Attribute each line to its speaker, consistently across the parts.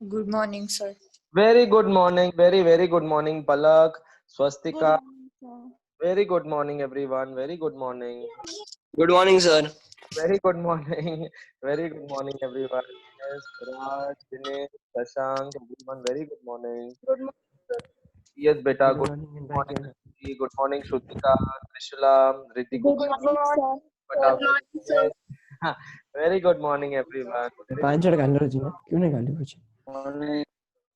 Speaker 1: Good morning, sir.
Speaker 2: Very good morning. Very good morning, Palak, Swastika.
Speaker 3: Good morning, sir.
Speaker 2: Very good morning, everyone. Very good morning.
Speaker 4: Good morning, sir.
Speaker 2: Very good morning. Very good morning, everyone. Yes, Raj, Dinesh, Shashank, everyone. Very good morning.
Speaker 3: Good morning, sir.
Speaker 2: Yes, beta.
Speaker 5: Good
Speaker 2: Good
Speaker 5: morning and thank
Speaker 2: morning,
Speaker 5: you.
Speaker 2: Riddhi. Good morning, Shrutika, Trishula, Riddhi
Speaker 3: Good
Speaker 2: Kumar.
Speaker 3: morning, sir. Good morning, sir.
Speaker 2: Yes. Very good morning, everyone. Very good
Speaker 5: पांच गाली बची ना क्यों नहीं गाली बची
Speaker 2: morning.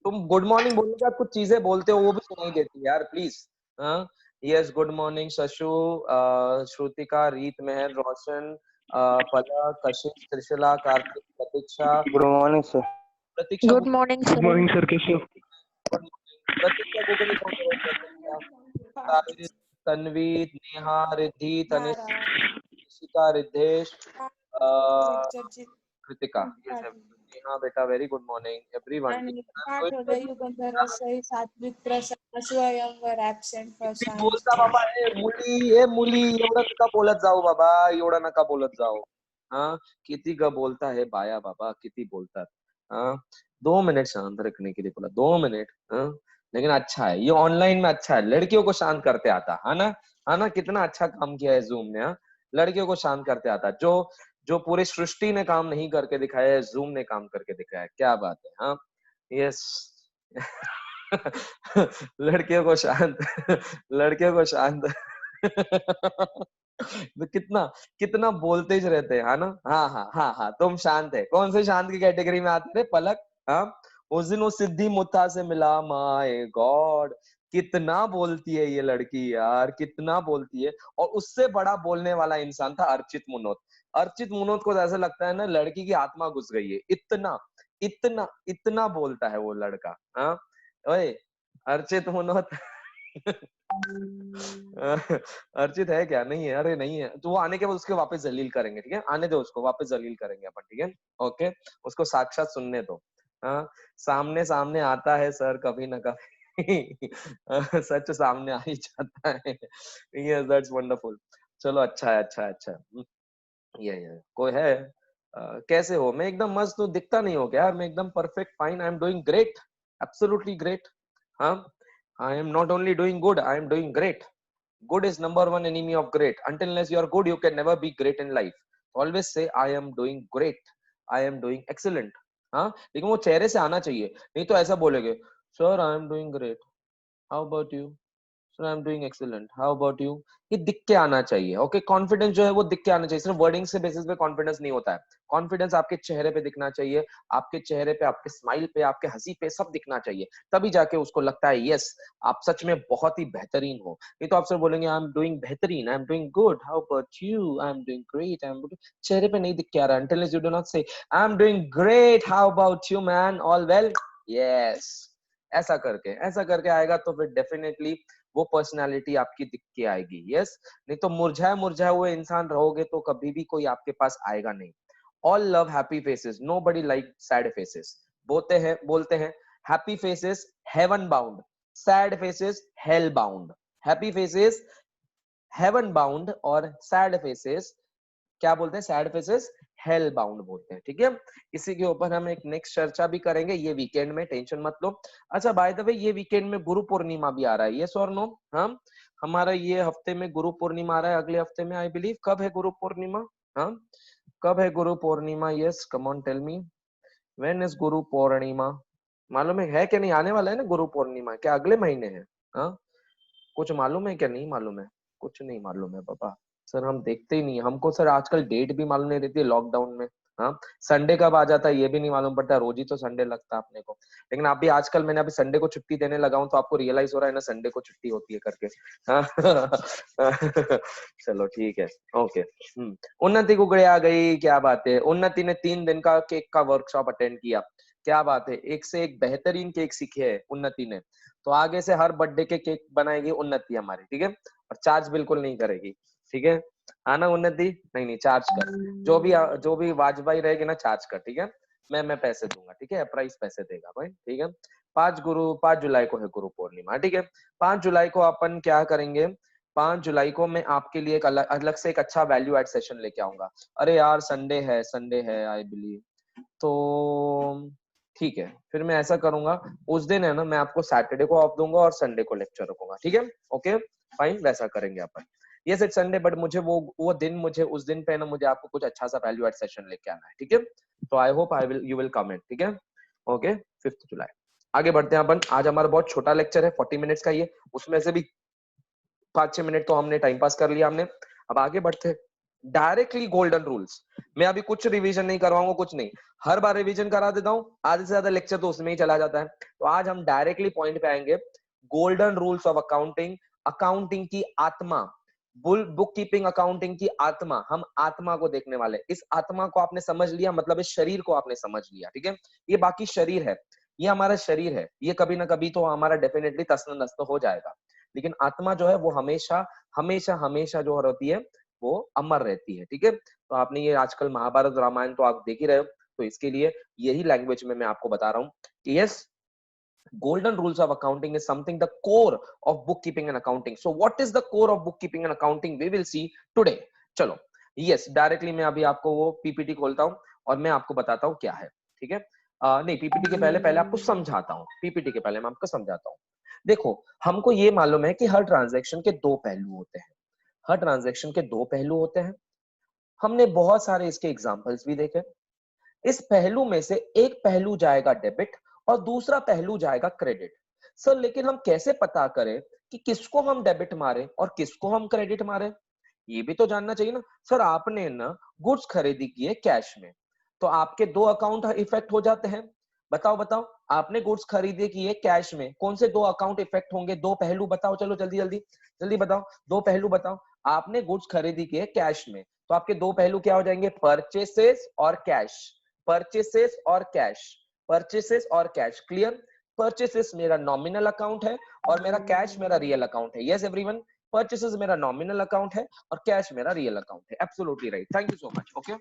Speaker 2: तुम good morning बोलने के बाद कुछ चीजें बोलते हो वो भी सुनाई देती है यार please. Yes good morning शशु, Shrutika, रीत, मेहर, रोशन, पलक, कशिश, त्रिशला, कार्तिक, प्रतीक्षा.
Speaker 4: Good morning, sir.
Speaker 2: प्रतीक्षा
Speaker 3: Good morning, sir.
Speaker 6: Good morning, sir. कैसे हो?
Speaker 2: प्रतीक्षा को नहीं कौन बोल प्रतीक्षा. साहिल, तन्वी, नेहा, रिद्धि, तनिष्क, ऋषिका, रिद्धेश, कृतिका. यस नेहा बेटा. Very good morning everyone.
Speaker 1: Yugendra Rasai, Satvik Prasad, Swayam were absent for
Speaker 2: किती
Speaker 1: science
Speaker 2: बोलता
Speaker 1: class.
Speaker 2: बाबा. ए मुली एवढं नका बोलत जाऊ बाबा. एवढं नका बोलत जाऊ. हा किती ग बोलता है बाया बाबा. किती बोलतात. हाँ 2 मिनट शांत रखने के लिए बोला. 2 मिनट. लेकिन अच्छा है ये ऑनलाइन में. अच्छा है लड़कियों को शांत करते आता है ना. कितना अच्छा काम किया है जूम ने. लड़कियों को शांत करते आता. जो जो पूरी सृष्टि ने काम नहीं करके दिखाया है जूम ने काम करके दिखाया है. क्या बात है. हाँ यस. लड़कियों को शांत. लड़कियों को शांत. तो कितना कितना बोलते ही रहते हैं. ना. हाँ तुम शांत है. कौन से शांत की कैटेगरी में आते थे पलक. हाँ उस दिन वो सिद्धि मुत्था से मिला. माय गॉड कितना बोलती है ये लड़की यार. कितना बोलती है. और उससे बड़ा बोलने वाला इंसान था अर्चित मुनोत. अर्चित मुनोत को ऐसा लगता है ना लड़की की आत्मा घुस गई है. इतना इतना इतना बोलता है वो लड़का. हाँ ओए अर्चित मुनोत. अर्चित है क्या. नहीं है. अरे नहीं है तो वो आने के बाद उसके वापस जलील करेंगे. ठीक है आने दो उसको. वापस जलील करेंगे अपन. ठीक है ओके. उसको साक्षात सुनने दो. हाँ सामने सामने आता है सर कभी ना कभी. सच सामने आ ही जाता है. Yes that's wonderful. चलो अच्छा है अच्छा है अच्छा है. ये कोई है. कैसे हो. मैं एकदम मस्त हूँ. दिखता नहीं हो क्या यार. मैं एकदम perfect fine. I am doing great. Absolutely great. हाँ I am not only doing good, I am doing great. Good is number one enemy of great. Until unless you are good, you can never be great in life. Always say I am doing great. I am doing excellent. हाँ लेकिन वो चेहरे से आना चाहिए. नहीं तो ऐसा बोलेगे sir I am doing great. How about you. Sir I am doing excellent. How about you. ये दिख के आना चाहिए. ओके कॉन्फिडेंस जो है वो दिख के आना चाहिए. सिर्फ वर्डिंग से बेसिस पे कॉन्फिडेंस नहीं होता है. कॉन्फिडेंस आपके चेहरे पे दिखना चाहिए. आपके चेहरे पे, आपके स्माइल पे, आपके हंसी पे सब दिखना चाहिए. तभी जाके उसको लगता है यस आप सच में बहुत ही बेहतरीन हो. नहीं तो आप सिर्फ बोलेंगे आई एम डूइंग बेहतरीन. आई am doing good. How about you. I am doing great. I am. चेहरे पे नहीं दिख के आ रहा. until you do not say I am doing great. How about you man. All well. Yes ऐसा करके आएगा तो फिर डेफिनेटली वो पर्सनालिटी आपकी दिख के आएगी. यस नहीं तो मुरझाए हुए इंसान रहोगे तो कभी भी कोई आपके पास आएगा नहीं. All love happy faces. Nobody like sad faces. बोलते हैं happy faces heaven bound. Sad faces hell bound. Happy faces heaven bound और सैड फेसेस क्या बोलते हैं. सैड फेसेस हेल बाउंड बोलते हैं. ठीक है इसी के ऊपर हम एक नेक्स्ट चर्चा भी करेंगे ये वीकेंड में. टेंशन मत लो. अच्छा बाय द वे ये वीकेंड में गुरु पूर्णिमा भी आ रहा है. यस और नो. हम हमारा ये हफ्ते में गुरु पूर्णिमा आ रहा है. अगले हफ्ते में आई बिलीव. कब है गुरु पूर्णिमा. हाँ कब है Guru Purnima. Yes come on tell me when is Guru Purnima. मालूम है क्या नहीं. आने वाला है ना गुरु पूर्णिमा. क्या अगले महीने है. हाँ कुछ मालूम है क्या. नहीं मालूम है. कुछ नहीं मालूम है पापा. सर हम देखते ही नहीं. हमको सर आजकल डेट भी मालूम नहीं रहती है लॉकडाउन में. हाँ संडे कब आ जाता है ये भी नहीं मालूम पड़ता. रोज ही तो संडे लगता है अपने को. लेकिन आप भी आजकल मैंने अभी संडे को छुट्टी देने लगा हूं तो आपको रियलाइज हो रहा है ना संडे को छुट्टी होती है करके. हाँ? चलो ठीक है ओके. उन्नति कुकड़े आ गई. क्या बात है. उन्नति ने 3 दिन का केक का वर्कशॉप अटेंड किया. क्या बात है. एक से एक बेहतरीन केक सीखे है उन्नति ने. तो आगे से हर बर्थडे के केक बनाएगी उन्नति हमारी. ठीक है और चार्ज बिल्कुल नहीं करेगी. ठीक है ना उन्नति. नहीं चार्ज कर. जो भी वाजबाई रहेगी ना चार्ज कर. ठीक है मैं पैसे दूंगा. ठीक है प्राइस पैसे देगा भाई. ठीक है 5 जुलाई को है गुरु पूर्णिमा. ठीक है 5 जुलाई को अपन क्या करेंगे. 5 जुलाई को मैं आपके लिए एक अलग से एक अच्छा वैल्यू एड सेशन लेके आऊंगा. अरे यार संडे है आई बिलीव. तो ठीक है, फिर मैं ऐसा करूंगा, उस दिन है ना मैं आपको सैटरडे को ऑफ दूंगा और संडे को लेक्चर रखूंगा, ठीक है? ओके फाइन, वैसा करेंगे अपन। यस इट्स संडे, बट मुझे वो दिन, मुझे उस दिन पे ना मुझे आपको कुछ अच्छा सा वैल्यू एड सेशन लेके आना है, ठीक है? तो I hope you will come in, ठीक है? ओके 5 जुलाई। आगे बढ़ते हैं अपन। आज हमारा बहुत छोटा लेक्चर है, 40 मिनट्स का, ये उसमें से भी 5-6 मिनट तो हमने टाइम पास कर लिया हमने। अब आगे बढ़ते हैं डायरेक्टली गोल्डन रूल्स। मैं अभी कुछ रिवीजन नहीं करवाऊंगा, कुछ नहीं, हर बार रिवीजन करा देता हूँ, आधे से ज्यादा लेक्चर तो उसमें ही चला जाता है। तो आज हम डायरेक्टली पॉइंट पे आएंगे, golden rules of accounting, accounting की आत्मा, बुक कीपिंग अकाउंटिंग की आत्मा। हम आत्मा को देखने वाले, इस आत्मा को आपने समझ लिया, मतलब इस शरीर को आपने समझ लिया, ठीक है? ये बाकी शरीर है, ये हमारा शरीर है, ये कभी ना कभी तो हमारा डेफिनेटली तस्त नस्त हो जाएगा, लेकिन आत्मा जो है वो हमेशा हमेशा हमेशा जो होती है वो अमर रहती है, ठीक है? तो आपने ये आजकल महाभारत रामायण तो आप देख ही रहे हो, तो इसके लिए यही लैंग्वेज में मैं आपको बता रहा हूँ कि yes, golden rules of accounting is something the core of bookkeeping and accounting. So what is the core of bookkeeping and accounting, we will see today. चलो yes, डायरेक्टली मैं अभी आपको वो पीपीटी खोलता हूँ और मैं आपको बताता हूँ क्या है, ठीक है? नहीं, पीपीटी के पहले आपको समझाता हूँ, पीपीटी के पहले मैं आपको समझाता हूँ। देखो, हमको ये मालूम है कि हर ट्रांजैक्शन के दो पहलू होते हैं, हर ट्रांजैक्शन के दो पहलू होते हैं। हमने बहुत सारे इसके एग्जांपल्स भी देखे। इस पहलू में से एक पहलू जाएगा डेबिट और दूसरा पहलू जाएगा क्रेडिट। सर लेकिन हम कैसे पता करें कि किसको हम डेबिट मारे और किसको हम क्रेडिट मारे? ये भी तो जानना चाहिए ना। सर आपने ना गुड्स खरीदी की है कैश में, तो आपके दो अकाउंट इफेक्ट हो जाते हैं। बताओ बताओ, आपने गुड्स खरीदी की है कैश में, कौन से दो अकाउंट इफेक्ट होंगे? दो पहलू बताओ, चलो जल्दी जल्दी जल्दी बताओ, दो पहलू बताओ। आपने गुड्स खरीदी की है कैश में, तो आपके दो पहलू क्या हो जाएंगे? परचेसेस और कैश, परचेसेस और कैश, परचेसेस और कैश। क्लियर? परचेसेस मेरा नॉमिनल अकाउंट है और मेरा कैश मेरा रियल अकाउंट है। यस एवरीवन, परचेसेस मेरा नॉमिनल अकाउंट है और कैश मेरा रियल अकाउंट है। Absolutely right, thank you so much. Okay,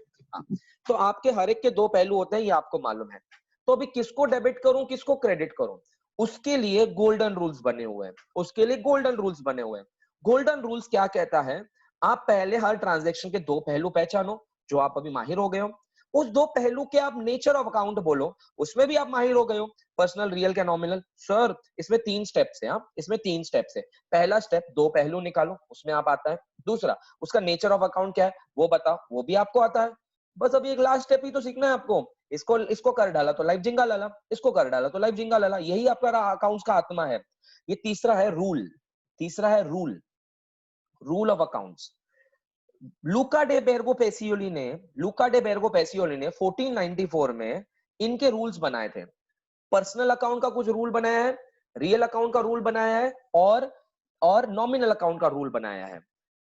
Speaker 2: तो आपके हर एक के दो पहलू होते हैं, ये आपको मालूम है। तो अभी किसको डेबिट करूं, किसको क्रेडिट करूं, उसके लिए गोल्डन रूल्स बने हुए हैं, उसके लिए गोल्डन रूल्स बने हुए हैं। गोल्डन रूल्स क्या कहता है? आप पहले हर ट्रांजैक्शन के दो पहलू पहचानो, जो आप अभी माहिर हो गए हो। उस दो पहलू के आप नेचर ऑफ अकाउंट बोलो, उसमें भी आप माहिर हो गए हो। पर्सनल, रियल क्या नॉमिनल? सर इसमें 3 स्टेप्स है, इसमें 3 स्टेप्स है। पहला स्टेप, दो पहलू निकालो, उसमें आप आता है। दूसरा, उसका नेचर ऑफ अकाउंट क्या है वो बताओ, वो भी आपको आता है। बस अभी एक लास्ट स्टेप ही तो सीखना है आपको। इसको कर डाला तो लाइफ जिंगा लाला, इसको कर डाला तो लाइफ जिंगा लाला, यही आपका अकाउंट्स का आत्मा है। ये तीसरा है रूल, तीसरा है rule, rule of accounts. Luka day बेरगो Pacioli ने 1494 में इनके रूल्स बनाए थे। पर्सनल अकाउंट का कुछ रूल बनाया है, रियल अकाउंट का रूल बनाया है और नॉमिनल अकाउंट का रूल बनाया है।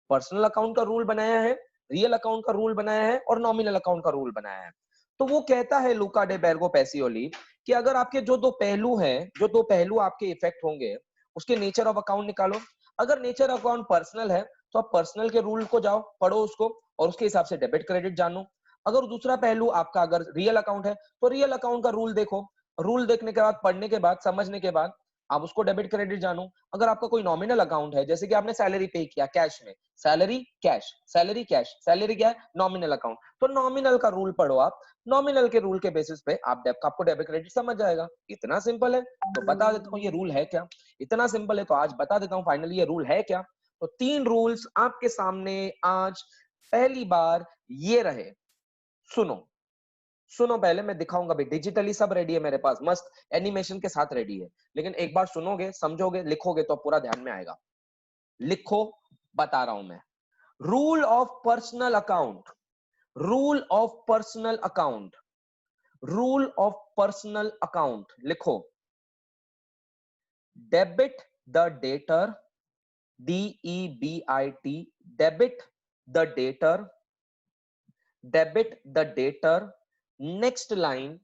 Speaker 2: पर्सनल अकाउंट का रूल बनाया है, रियल अकाउंट का रूल बनाया है और नॉमिनल अकाउंट का रूल बनाया है। तो वो कहता है लूका डे बेरगो पेसियोली कि अगर आपके जो दो पहलू हैं, जो दो पहलू आपके इफेक्ट होंगे, उसके नेचर ऑफ अकाउंट निकालो। अगर नेचर ऑफ अकाउंट पर्सनल है तो आप पर्सनल के रूल को जाओ, पढ़ो उसको और उसके हिसाब से डेबिट क्रेडिट जानो। अगर दूसरा पहलू आपका अगर रियल अकाउंट है तो रियल अकाउंट का रूल देखो, रूल देखने के बाद, पढ़ने के बाद, समझने के बाद आप उसको डेबिट क्रेडिट जानो। अगर आपका कोई नॉमिनल अकाउंट है, जैसे कि आपने सैलरी पे किया कैश में, salary cash, salary cash, salary क्या है? नॉमिनल अकाउंट, तो नॉमिनल का रूल पढ़ो आप। नॉमिनल के रूल के बेसिस पे आपको डेबिट क्रेडिट समझ जाएगा। इतना सिंपल है, तो बता देता हूँ ये रूल है क्या। इतना सिंपल है तो आज बता देता हूँ फाइनली ये रूल है क्या। तो 3 रूल्स आपके सामने आज पहली बार ये रहे। सुनो सुनो, पहले मैं दिखाऊंगा भी, डिजिटली सब रेडी है मेरे पास, मस्त एनिमेशन के साथ रेडी है, लेकिन एक बार सुनोगे, समझोगे, लिखोगे तो पूरा ध्यान में आएगा। लिखो, बता रहा हूं मैं। Rule of personal account, rule of personal account, rule of personal account लिखो। Debit the debtor, DEBIT, debit the debtor, debit the debtor. Next line,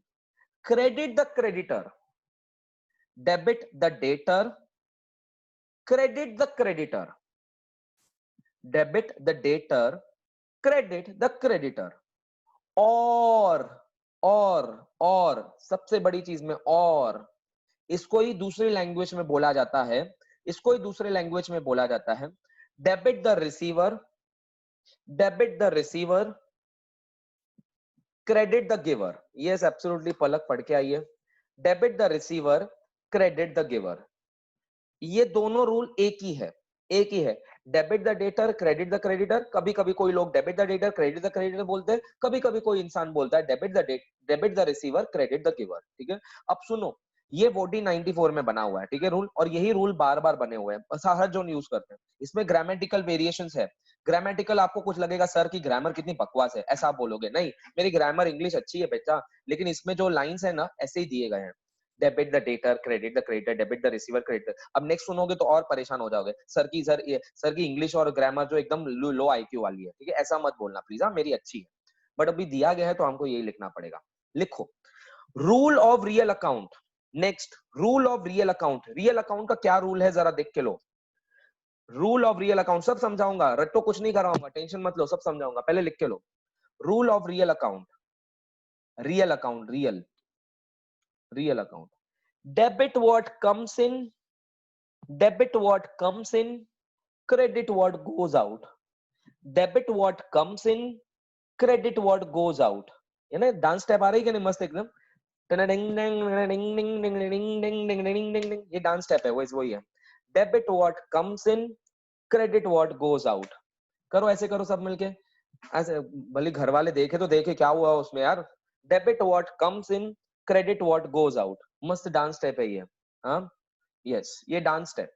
Speaker 2: credit the creditor, debit the debtor, credit the creditor, debit the debtor, credit the creditor। और सबसे बड़ी चीज में और, इसको ही दूसरी language में बोला जाता है, इसको ही दूसरे लैंग्वेज में बोला जाता है debit the receiver, debit the receiver, credit the giver. Yes absolutely, Palak पढ़ के आइए। Debit the receiver, credit the giver. ये दोनों रूल एक ही है, एक ही है। Debit the debtor, credit the creditor. कभी कभी कोई लोग debit the debtor, credit the creditor बोलते हैं, कभी कभी कोई इंसान बोलता है debit the receiver, credit the giver. ठीक है, अब सुनो, ये 1494 में बना हुआ है, ठीक है रूल, और यही रूल बार बार बने हुए हैं, हर जोन यूज करते हैं। इसमें ग्रामेटिकल वेरिएशंस है। ग्रामेटिकल आपको कुछ लगेगा सर की ग्रामर कितनी बकवास है, ऐसा आप बोलोगे, नहीं, मेरी ग्रामर इंग्लिश अच्छी है बेटा, लेकिन इसमें जो लाइंस है ना ऐसे ही दिए गए हैं। Debit the debtor, credit the creditor, debit the receiver, credit. अब नेक्स्ट सुनोगे तो और परेशान हो जाओगे, सर की इंग्लिश और ग्रामर जो एकदम लो आईक्यू वाली है, ठीक है, ऐसा मत बोलना प्लीज, हाँ मेरी अच्छी है, बट अभी दिया गया है तो हमको यही लिखना पड़ेगा। लिखो, rule of real account. Next, rule of real account. Real account का क्या रूल है जरा देख के लो। रूल ऑफ रियल अकाउंट सब समझाऊंगा, रट्टो कुछ नहीं कराऊंगा, टेंशन मत लो, सब समझाऊंगा, पहले लिख के लो। Rule of real account, real account, real account. Debit what comes in, debit what comes in, credit what goes out. Debit what comes in, credit what goes out. है ना, डांस स्टेप आ रही है कि नहीं मस्त एकदम, ये डांस स्टेप है, वही है। Debit what comes in, credit what goes out. करो, ऐसे करो सब मिलके, ऐसे, भले घर वाले देखे तो देखे क्या हुआ उसमें यार। Debit what comes in, credit what goes out. मस्त डांस स्टेप है ये, हाँ यस, ये dance step.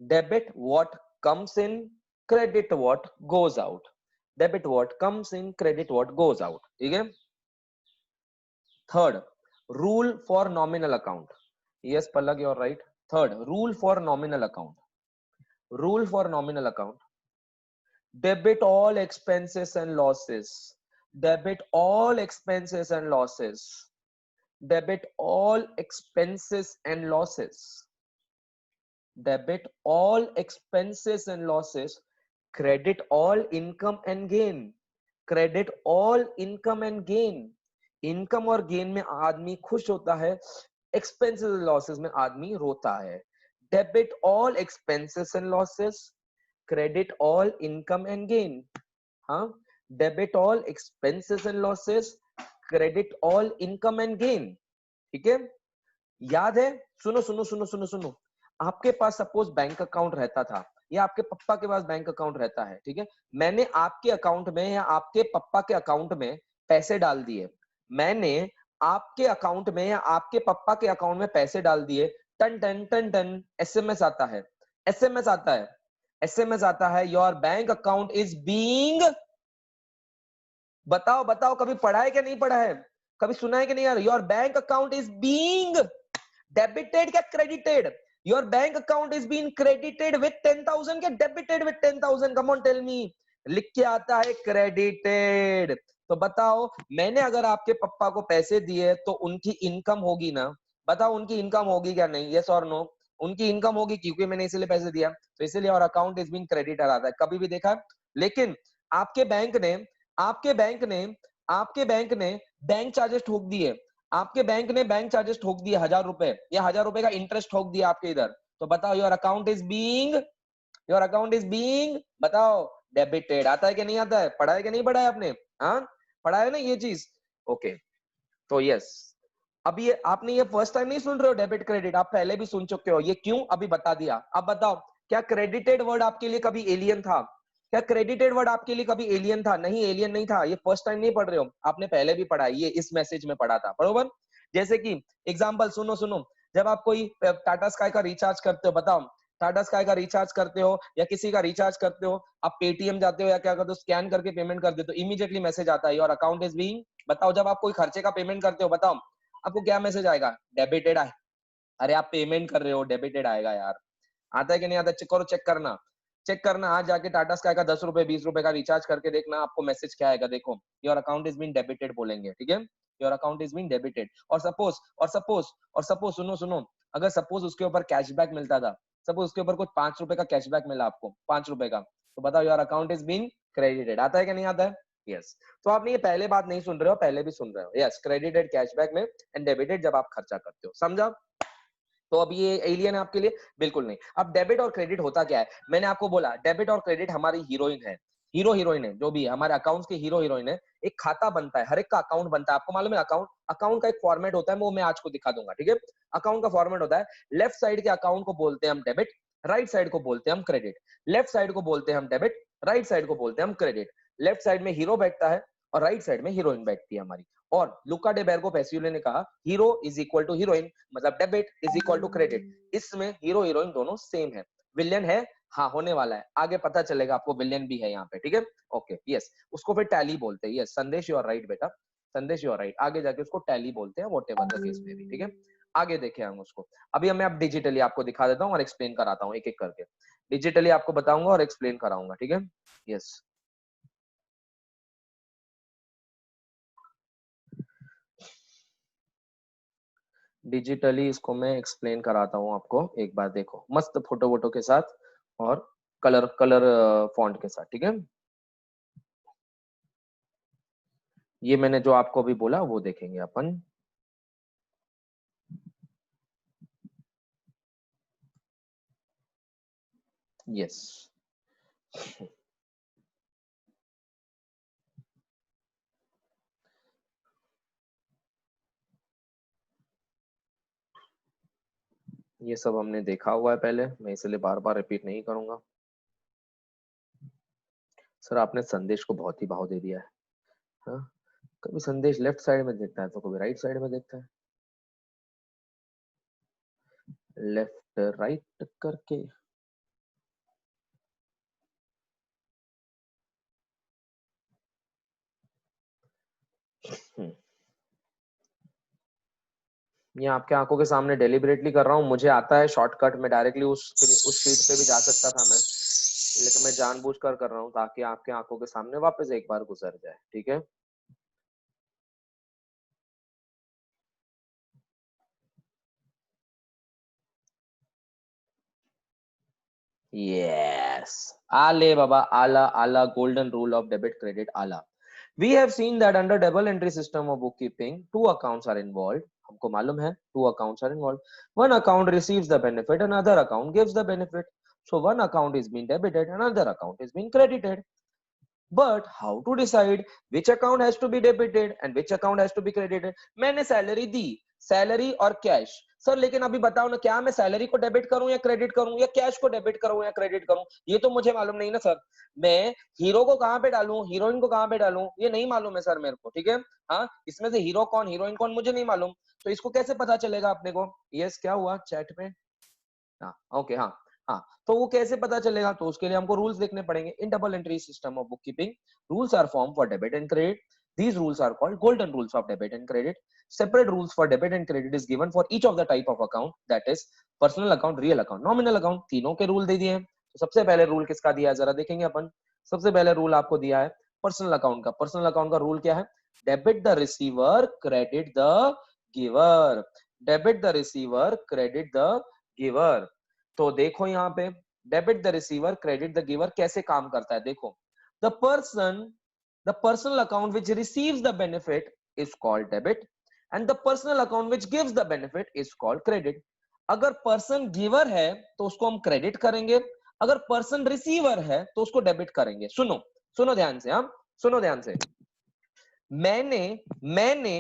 Speaker 2: Debit what comes in, credit what goes out. Debit what comes in, credit what goes out. ठीक है। Third, rule for nominal account. Yes, Palak, you're right. Third, rule for nominal account. Rule for nominal account. Debit all expenses and losses. Debit all expenses and losses. Debit all expenses and losses. Debit all expenses and losses. Credit all income and gain. Credit all income and gain. Income और gain में आदमी खुश होता है, expenses and losses में आदमी रोता है। Debit all expenses and losses, credit all income and gain. हाँ, debit all expenses and losses, credit all income and gain. ठीक है, याद है? सुनो सुनो सुनो सुनो सुनो, आपके पास सपोज बैंक अकाउंट रहता था, या आपके पप्पा के पास बैंक अकाउंट रहता है, ठीक है, मैंने आपके अकाउंट में या आपके पप्पा के अकाउंट में पैसे डाल दिए, मैंने आपके अकाउंट में या आपके पप्पा के अकाउंट में पैसे डाल दिए, टन टन टन टन एसएमएस आता है, एसएमएस आता है, एसएमएस आता है, your bank account is being, बताओ बताओ, कभी पढ़ा है क्या नहीं पढ़ा है, कभी सुना है कि नहीं यार, your bank account is being debited क्या credited, your bank account is being credited with 10,000 क्या debited with 10,000, come on tell me, लिख के आता है क्रेडिटेड। तो बताओ, मैंने अगर आपके पप्पा को पैसे दिए तो उनकी इनकम होगी ना, बताओ उनकी इनकम होगी क्या नहीं, यस और नो, उनकी इनकम होगी क्योंकि मैंने इसलिए पैसे दिया, तो इसलिए और अकाउंट इज बीइंग क्रेडिटेड आता है, कभी भी देखा। लेकिन आपके बैंक ने बैंक चार्जेस ठोक दिए, आपके बैंक ने बैंक चार्जेस ठोक दिए 1,000 रुपए, या 1,000 रुपए का इंटरेस्ट ठोक दिया आपके इधर, तो बताओ योर अकाउंट इज बीइंग बताओ डेबिटेड। आता है कि नहीं आता है, पढ़ा है कि नहीं पढ़ा है आपने, हाँ पढ़ा है ना ये चीज, ओके। तो यस, अभी ये आपने ये फर्स्ट टाइम नहीं सुन रहे हो डेबिट क्रेडिट, आप पहले भी सुन चुके हो, ये क्यों अभी बता दिया। अब बताओ, क्या क्रेडिटेड वर्ड आपके लिए कभी एलियन था, क्या क्रेडिटेड वर्ड आपके लिए कभी एलियन था, नहीं एलियन नहीं था, ये फर्स्ट टाइम नहीं पढ़ रहे हो, आपने पहले भी पढ़ा है, ये इस मैसेज में पढ़ा था, बरोबर। जैसे कि एग्जांपल सुनो सुनो, जब आप कोई टाटा स्काई का रिचार्ज करते हो, बताओ टाटा स्काई का रिचार्ज करते हो या किसी का रिचार्ज करते हो, आप पेटीएम जाते हो या क्या करते हो, स्कैन करके पेमेंट कर देते हो, इमीडिएटली मैसेज आता है योर अकाउंट इज बीइंग, बताओ जब आप कोई खर्चे का पेमेंट करते हो, बताओ आपको क्या मैसेज आएगा, डेबिटेड है। अरे आप पेमेंट कर रहे हो, डेबिटेड आएगा यार, आता है कि नहीं आता, चेक करो, चेक करना आज जाके टाटा स्काई का 10 रुपए 20 रुपए का रिचार्ज करके देखना, आपको मैसेज क्या आएगा, देखो your account is being debited बोलेंगे, ठीक है, your account is being debited. और सपोज सुनो, अगर सपोज उसके ऊपर कैशबैक मिलता था, सपोज उसके ऊपर कुछ 5 रुपए का कैशबैक मिला आपको, 5 रुपए का, तो बताओ your account is being credited. आता है कि नहीं आता है, यस। तो आपने ये पहले बात नहीं सुन रहे हो, पहले भी सुन रहे हो, यस, क्रेडिटेड कैशबैक में एंड डेबिटेड जब आप खर्चा करते हो, समझा। तो अब ये एलियन है आपके लिए, बिल्कुल नहीं। अब डेबिट और क्रेडिट होता क्या है, मैंने आपको बोला डेबिट और क्रेडिट हमारी हीरोइन है, हीरो हीरोइन है जो भी है, हमारे अकाउंट्स के हीरो हीरोइन है, एक खाता बनता है, हर एक का अकाउंट बनता है। आपको मालूम है अकाउंट का एक फॉर्मेट होता है, वो मैं आज को दिखा दूंगा, ठीक है। अकाउंट का फॉर्मेट होता है, लेफ्ट साइड के अकाउंट को बोलते हैं हम डेबिट, राइट साइड को बोलते हैं हम क्रेडिट। लेफ्ट साइड को बोलते हैं हम डेबिट, राइट साइड को बोलते हैं हम क्रेडिट। लेफ्ट साइड में हीरो बैठता है और राइट साइड में हीरोइन बैठती है हमारी। और लुका डे बेर्गो पैसियोली ने कहा hero is equal to heroine, मतलब debit is equal to credit. इसमें हीरो हीरोइन दोनों सेम है। विलेन है, हाँ होने वाला है, आगे पता चलेगा आपको विलेन भी है यहाँ पे, ठीक है। ओके यस, उसको फिर टैली बोलते हैं। यस संदेश यू आर राइट बेटा, संदेश यू आर राइट। आगे जाके उसको टैली बोलते हैं, व्हाटएवर द केस में भी, ठीक है। आगे देखें हम उसको। अभी मैं अब डिजिटली आपको दिखा देता हूँ और एक्सप्लेन कराता हूँ एक एक करके। डिजिटली आपको बताऊंगा और एक्सप्लेन कराऊंगा, ठीक है। यस डिजिटली इसको मैं एक्सप्लेन कराता हूँ आपको, एक बार देखो मस्त फोटो वोटो के साथ और कलर कलर फॉन्ट के साथ, ठीक है। ये मैंने जो आपको अभी बोला वो देखेंगे अपन। यस ये सब हमने देखा हुआ है पहले, मैं इसलिए बार बार रिपीट नहीं करूंगा। सर आपने संदेश को बहुत ही भाव दे दिया है, हाँ? कभी संदेश लेफ्ट साइड में देखता है तो कभी राइट साइड में देखता है, लेफ्ट राइट करके। ये आपके आंखों के सामने डेलिबरेटली कर रहा हूँ, मुझे आता है शॉर्टकट, मैं डायरेक्टली उस शीट पे भी जा सकता था मैं, लेकिन मैं जानबूझकर कर रहा हूँ ताकि आपके आंखों के सामने वापस एक बार गुजर जाए, ठीक है। Yes. Ale Baba, Ala, Ala, golden rule of debit credit, Ala. We have seen that under double entry system of bookkeeping, two accounts are involved. हमको मालूम है two accounts are involved. One account receives the benefit, another account gives the benefit. So one account is being debited, another account is being credited. But how to decide which account has to be debited and which account has to be credited? मैंने salary दी, salary और cash. Sir लेकिन अभी बताओ ना, क्या मैं salary को debit करूं या क्रेडिट करूं, या कैश को डेबिट करूं या क्रेडिट करूं? ये तो मुझे मालूम नहीं ना सर। मैं हीरो को कहां पे डालूं, हीरोइन को कहां पे डालूं, ये नहीं मालूम है सर मेरे को, ठीक है। हाँ, इसमें से हीरो कौन हीरोइन कौन मुझे नहीं मालूम, तो इसको कैसे पता चलेगा अपने को? यस क्या हुआ चैट में? हाँ ओके हाँ हाँ, तो वो कैसे पता चलेगा? तो उसके लिए हमको रूल्स देखने पड़ेंगे। In double entry system of bookkeeping, rules are form for debit and credit. These rules are called golden rules of debit and credit. Separate rules for debit and credit is given for each of the type of account, that is personal account, real account, nominal account. तीनों के rule दे दिए हैं। तो सबसे पहले rule किसका दिया है जरा देखेंगे अपन। सबसे पहले रूल आपको दिया है पर्सनल अकाउंट का। पर्सनल अकाउंट का रूल क्या है? Debit the receiver, credit the giver. Debit the receiver, credit the giver. तो देखो यहाँ पे debit the receiver, credit the giver कैसे काम करता है, देखो। The personal account which receives the benefit is called debit and the personal account which gives the benefit is called credit. अगर पर्सन गिवर है तो उसको हम क्रेडिट करेंगे, अगर पर्सन रिसीवर है तो उसको डेबिट करेंगे। सुनो सुनो ध्यान से, हम सुनो ध्यान से। मैंने मैंने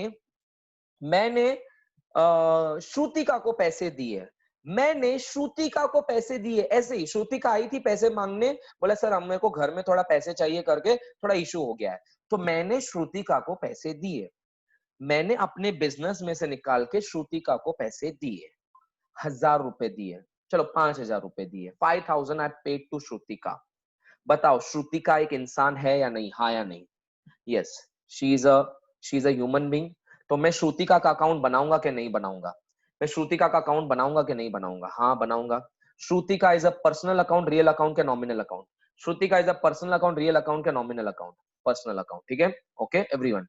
Speaker 2: मैंने श्रुतिका को पैसे दिए, मैंने श्रुतिका को पैसे दिए। ऐसे ही श्रुतिका आई थी पैसे मांगने, बोला सर हमें को घर में थोड़ा पैसे चाहिए करके थोड़ा इशू हो गया है, तो मैंने श्रुतिका को पैसे दिए। मैंने अपने बिजनेस में से निकाल के श्रुतिका को पैसे दिए, 1000 रुपए दिए, चलो 5000 रुपए दिए, 5000 आई पेड टू श्रुतिका। बताओ श्रुतिका एक इंसान है या नहीं, हाँ या नहीं? Yes, she is a human being. तो मैं श्रुतिका का अकाउंट बनाऊंगा कि नहीं बनाऊंगा? मैं श्रुतिका का अकाउंट बनाऊंगा कि नहीं बनाऊंगा? हाँ बनाऊंगा। Shrutika is a personal account, real account के nominal account? Shrutika is a personal account, real account के नॉमिनल अकाउंट? पर्सनल अकाउंट, ठीक है। ओके एवरीवन,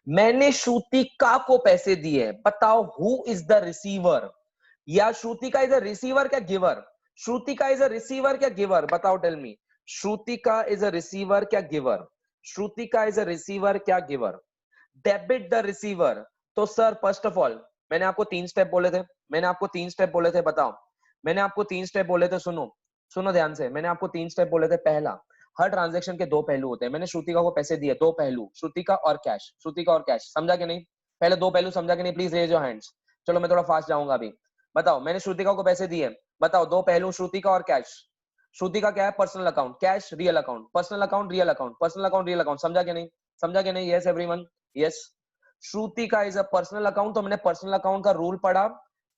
Speaker 2: मैंने श्रुतिका को पैसे दिए, बताओ हु इज द रिसीवर? या श्रुतिका इज अ रिसीवर क्या giver? Shrutika is a receiver क्या गिवर? बताओ tell me, Shrutika is a receiver क्या giver? Shrutika is a receiver क्या गिवर? Debit the receiver. तो सर फर्स्ट ऑफ ऑल मैंने आपको 3 स्टेप बोले थे, मैंने आपको 3 स्टेप बोले थे, बताओ। मैंने आपको 3 स्टेप बोले थे, सुनो सुनो ध्यान से, मैंने आपको 3 स्टेप बोले थे। पहला, हर ट्रांजैक्शन के दो पहलू होते हैं। मैंने श्रुतिका को पैसे दिए, दो पहलू, श्रुतिका और कैश, श्रुतिका और कैश, समझा कि नहीं? पहले दो पहलू समझा कि नहीं? Please raise your hands. चलो मैं थोड़ा फास्ट जाऊंगा अभी। बताओ, मैंने श्रुतिका को पैसे दिए, बताओ दो पहलू, श्रुतिका और कैश। श्रुतिका क्या है? Personal account, cash real account, personal account real account, personal account real account, समझा कि नहीं? समझा कि नहीं? Yes everyone, yes. Shrutika is a personal account, तो मैंने पर्सनल अकाउंट का रूल पढ़ा।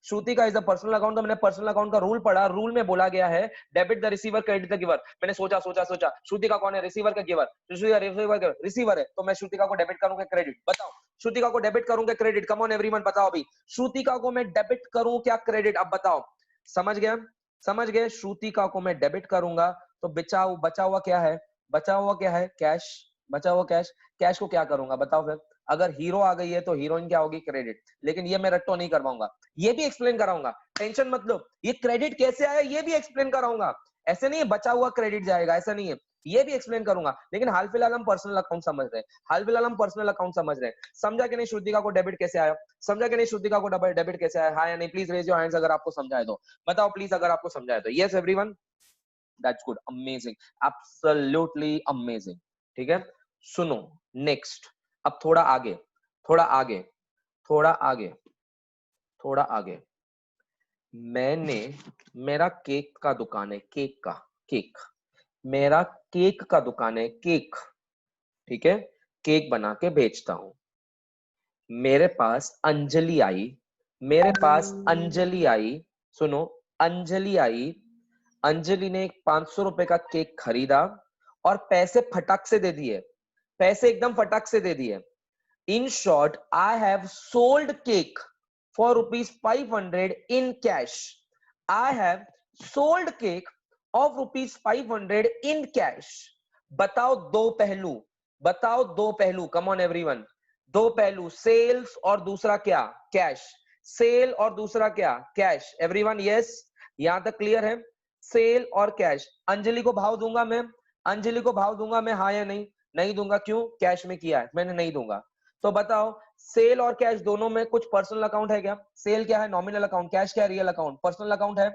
Speaker 2: Shrutika is a personal account, तो मैंने पर्सनल अकाउंट का रूल पढ़ा। रूल में बोला गया है debit the receiver credit the giver. मैंने सोचा श्रुतिका कौन है? रिसीवर का गिवर, रिसीवर है, तो मैं श्रुतिका को डेबिट करूंगा क्रेडिट? बताओ, श्रुतिका को डेबिट करूंगा क्रेडिट? कम ऑन एवरीवन बताओ अभी, श्रुतिका को मैं डेबिट करूं क्या क्रेडिट? अब बताओ, समझ गया? समझ गए? श्रुतिका को मैं डेबिट करूंगा तो बचा हुआ क्या है? बचा हुआ क्या है? कैश, बचा हुआ कैश। कैश को क्या करूंगा बताओ फिर? अगर हीरो आ गई है तो हीरोइन क्या होगी? क्रेडिट। लेकिन ये मैं रट्टो नहीं करवाऊंगा, ये भी एक्सप्लेन कराऊंगा, टेंशन मत लो। ये क्रेडिट कैसे आया ये भी एक्सप्लेन कराऊंगा। ऐसे नहीं है बचा हुआ क्रेडिट जाएगा, ऐसा नहीं है, ये भी एक्सप्लेन करूंगा। लेकिन हाल फिलहाल हम पर्सनल अकाउंट समझ रहे हैं, हाल फिलहाल हम पर्सनल अकाउंट समझ रहे हैं। समझा कि नहीं? श्रुतिका को डेबिट कैसे आया? समझा कि नहीं? श्रुतिका को डेबिट कैसे आया? हाँ या नहीं? प्लीज रेज योर हैंड्स अगर आपको समझाए तो बताओ, प्लीज अगर आपको समझाए तो। Yes everyone, that's good, amazing, absolutely amazing. ठीक है, सुनो नेक्स्ट। अब थोड़ा आगे, थोड़ा आगे, थोड़ा आगे, थोड़ा आगे। मैंने, मेरा केक का दुकान है, केक का, केक, मेरा केक का दुकान है, केक, ठीक है, केक बना के बेचता हूं। मेरे पास अंजलि आई, मेरे पास अंजलि आई, सुनो, अंजलि आई। अंजलि ने 500 रुपए का केक खरीदा और पैसे फटाक से दे दिए, पैसे एकदम फटाक से दे दिए। In short, I have sold cake for ₹500 in cash. I have sold cake of ₹500 in cash. बताओ दो पहलू, बताओ दो पहलू, कम ऑन एवरीवन, दो पहलू, सेल्स और दूसरा क्या? कैश। सेल और दूसरा क्या? कैश। एवरीवन यस, यहां तक क्लियर है? सेल और कैश। अंजलि को भाव दूंगा मैं, अंजलि को भाव दूंगा मैं, हाँ या नहीं? नहीं दूंगा, क्यों? कैश में किया है मैंने, नहीं दूंगा। तो बताओ, सेल और कैश दोनों में कुछ पर्सनल अकाउंट है क्या? सेल क्या है? Nominal account. कैश क्या है? Real account. पर्सनल अकाउंट है?